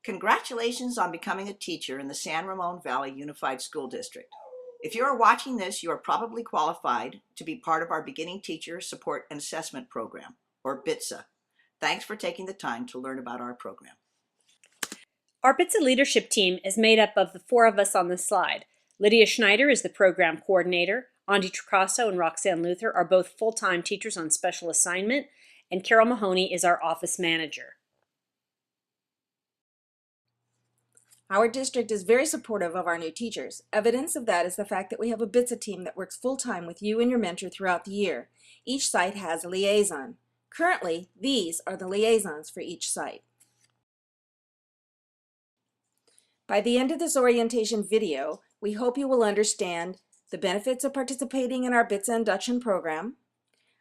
Congratulations on becoming a teacher in the San Ramon Valley Unified School District. If you are watching this, you are probably qualified to be part of our Beginning Teacher Support and Assessment Program, or BTSA. Thanks for taking the time to learn about our program. Our BTSA leadership team is made up of the four of us on this slide. Lydia Schneider is the program coordinator. Andy Tricasso and Roxanne Luther are both full-time teachers on special assignment, and Carol Mahoney is our office manager. Our district is very supportive of our new teachers. Evidence of that is the fact that we have a BTSA team that works full-time with you and your mentor throughout the year. Each site has a liaison. Currently, these are the liaisons for each site. By the end of this orientation video, we hope you will understand the benefits of participating in our BTSA Induction Program,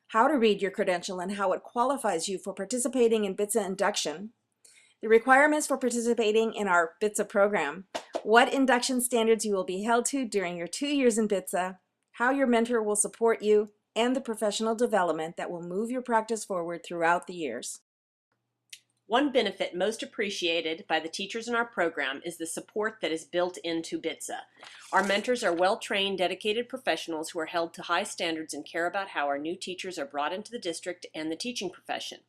how to read your credential and how it qualifies you for participating in BTSA Induction, the requirements for participating in our BTSA program, what induction standards you will be held to during your 2 years in BTSA, how your mentor will support you, and the professional development that will move your practice forward throughout the years. One benefit most appreciated by the teachers in our program is the support that is built into BTSA. Our mentors are well-trained, dedicated professionals who are held to high standards and care about how our new teachers are brought into the district and the teaching profession.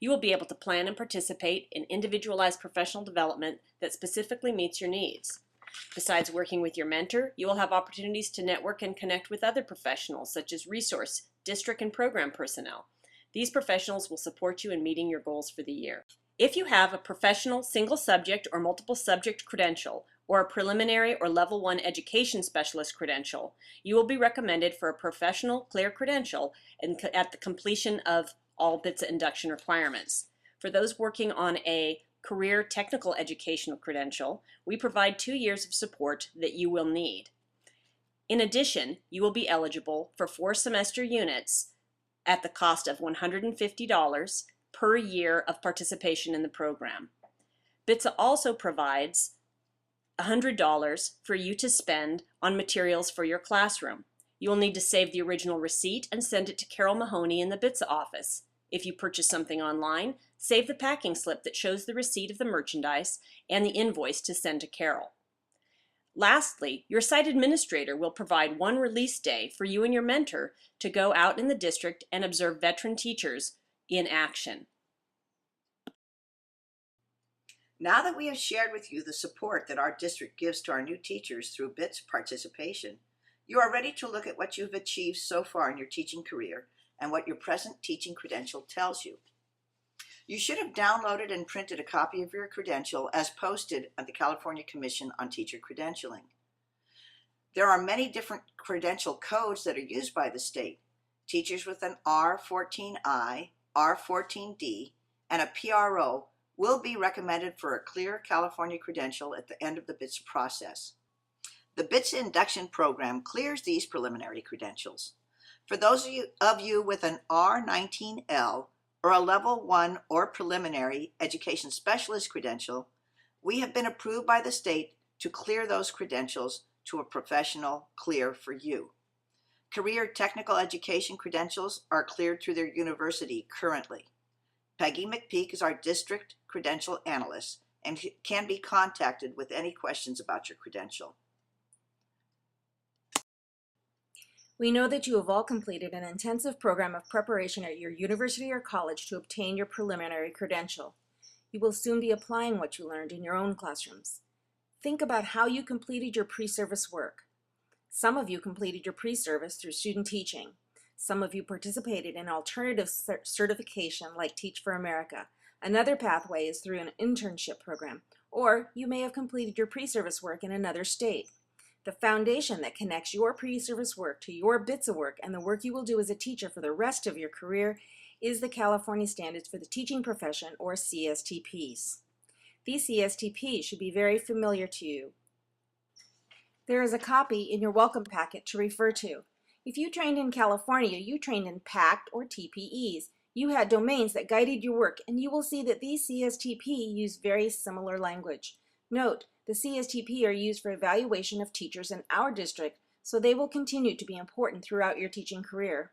You will be able to plan and participate in individualized professional development that specifically meets your needs. Besides working with your mentor, you will have opportunities to network and connect with other professionals such as resource, district, and program personnel. These professionals will support you in meeting your goals for the year. If you have a professional single subject or multiple subject credential or a preliminary or level 1 education specialist credential, you will be recommended for a professional clear credential at the completion of all BTSA induction requirements. For those working on a career technical educational credential, we provide 2 years of support that you will need. In addition, you will be eligible for 4 semester units at the cost of $150 per year of participation in the program. BTSA also provides $100 for you to spend on materials for your classroom. You will need to save the original receipt and send it to Carol Mahoney in the BTSA office. If you purchase something online, save the packing slip that shows the receipt of the merchandise and the invoice to send to Carol. Lastly, your site administrator will provide one release day for you and your mentor to go out in the district and observe veteran teachers in action. Now that we have shared with you the support that our district gives to our new teachers through BTSA participation, you are ready to look at what you've achieved so far in your teaching career and what your present teaching credential tells you. You should have downloaded and printed a copy of your credential as posted at the California Commission on Teacher Credentialing. There are many different credential codes that are used by the state. Teachers with an R14I, R14D, and a PRO will be recommended for a clear California credential at the end of the BTSA process. The BTSA Induction Program clears these preliminary credentials. For those of you with an R19L or a Level 1 or Preliminary Education Specialist credential, we have been approved by the state to clear those credentials to a professional clear for you. Career Technical Education credentials are cleared through their university currently. Peggy McPeak is our district credential analyst and can be contacted with any questions about your credential. We know that you have all completed an intensive program of preparation at your university or college to obtain your preliminary credential. You will soon be applying what you learned in your own classrooms. Think about how you completed your pre-service work. Some of you completed your pre-service through student teaching. Some of you participated in alternative certification like Teach for America. Another pathway is through an internship program, or you may have completed your pre-service work in another state. The foundation that connects your pre-service work to your BTSA work and the work you will do as a teacher for the rest of your career is the California Standards for the Teaching Profession, or CSTPs. These CSTPs should be very familiar to you. There is a copy in your welcome packet to refer to. If you trained in California, you trained in PACT or TPEs. You had domains that guided your work, and you will see that these CSTP use very similar language. Note, the CSTP are used for evaluation of teachers in our district, so they will continue to be important throughout your teaching career.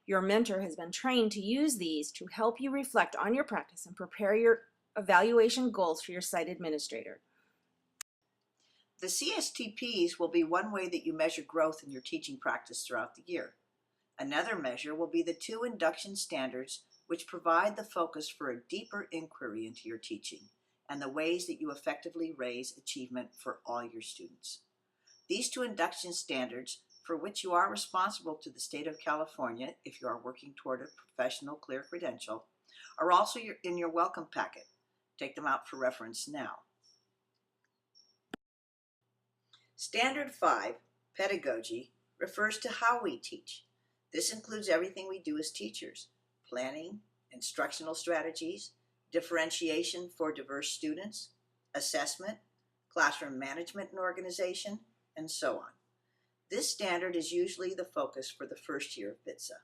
Your mentor has been trained to use these to help you reflect on your practice and prepare evaluation goals for your site administrator. The CSTPs will be one way that you measure growth in your teaching practice throughout the year. Another measure will be the 2 induction standards, which provide the focus for a deeper inquiry into your teaching and the ways that you effectively raise achievement for all your students. These 2 induction standards, for which you are responsible to the state of California if you are working toward a professional clear credential, are also in your welcome packet. Take them out for reference now. Standard 5, Pedagogy, refers to how we teach. This includes everything we do as teachers: planning, instructional strategies, differentiation for diverse students, assessment, classroom management and organization, and so on. This standard is usually the focus for the first year of BTSA.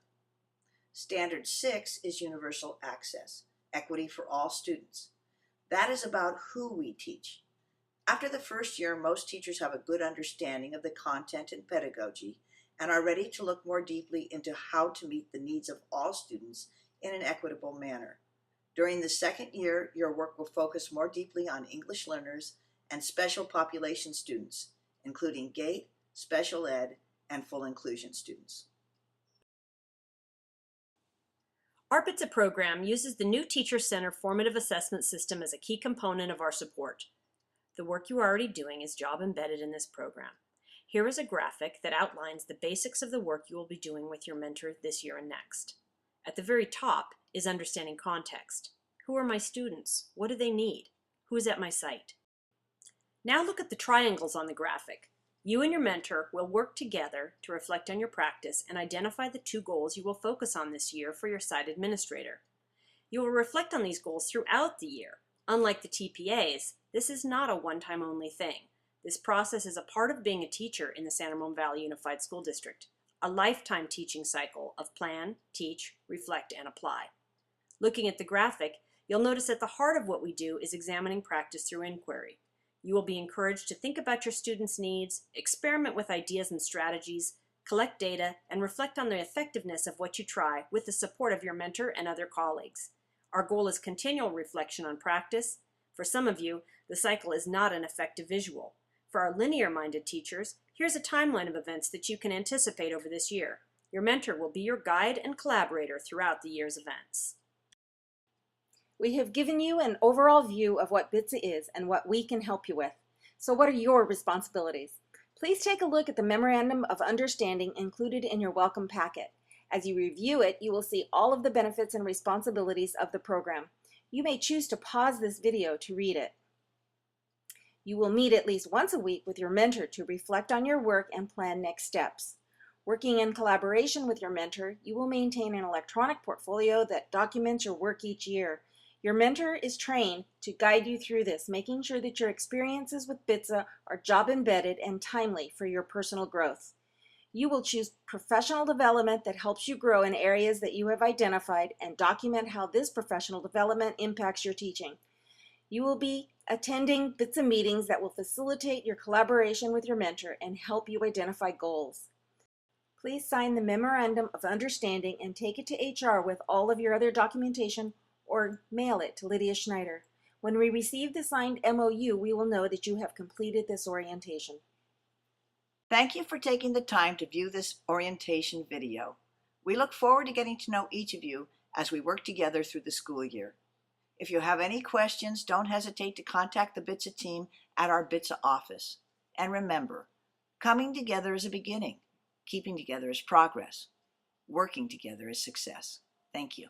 Standard 6 is Universal Access, equity for all students. That is about who we teach. After the first year, most teachers have a good understanding of the content and pedagogy and are ready to look more deeply into how to meet the needs of all students in an equitable manner. During the second year, your work will focus more deeply on English learners and special population students, including GATE, special ed, and full inclusion students. Our BTSA program uses the new Teacher Center formative assessment system as a key component of our support. The work you are already doing is job embedded in this program. Here is a graphic that outlines the basics of the work you will be doing with your mentor this year and next. At the very top is understanding context. Who are my students? What do they need? Who is at my site? Now look at the triangles on the graphic. You and your mentor will work together to reflect on your practice and identify the 2 goals you will focus on this year for your site administrator. You will reflect on these goals throughout the year. Unlike the TPAs, this is not a one-time only thing. This process is a part of being a teacher in the San Ramon Valley Unified School District, a lifetime teaching cycle of plan, teach, reflect, and apply. Looking at the graphic, you'll notice at the heart of what we do is examining practice through inquiry. You will be encouraged to think about your students' needs, experiment with ideas and strategies, collect data, and reflect on the effectiveness of what you try with the support of your mentor and other colleagues. Our goal is continual reflection on practice. For some of you, the cycle is not an effective visual. For our linear-minded teachers, here's a timeline of events that you can anticipate over this year. Your mentor will be your guide and collaborator throughout the year's events. We have given you an overall view of what BTSA is and what we can help you with. So what are your responsibilities? Please take a look at the Memorandum of Understanding included in your welcome packet. As you review it, you will see all of the benefits and responsibilities of the program. You may choose to pause this video to read it. You will meet at least once a week with your mentor to reflect on your work and plan next steps. Working in collaboration with your mentor, you will maintain an electronic portfolio that documents your work each year. Your mentor is trained to guide you through this, making sure that your experiences with BTSA are job embedded and timely for your personal growth. You will choose professional development that helps you grow in areas that you have identified and document how this professional development impacts your teaching. You will be attending BTSA meetings that will facilitate your collaboration with your mentor and help you identify goals. Please sign the Memorandum of Understanding and take it to HR with all of your other documentation, or mail it to Lydia Schneider. When we receive the signed MOU, we will know that you have completed this orientation. Thank you for taking the time to view this orientation video. We look forward to getting to know each of you as we work together through the school year. If you have any questions, don't hesitate to contact the BTSA team at our BTSA office. And remember, coming together is a beginning, keeping together is progress, working together is success. Thank you.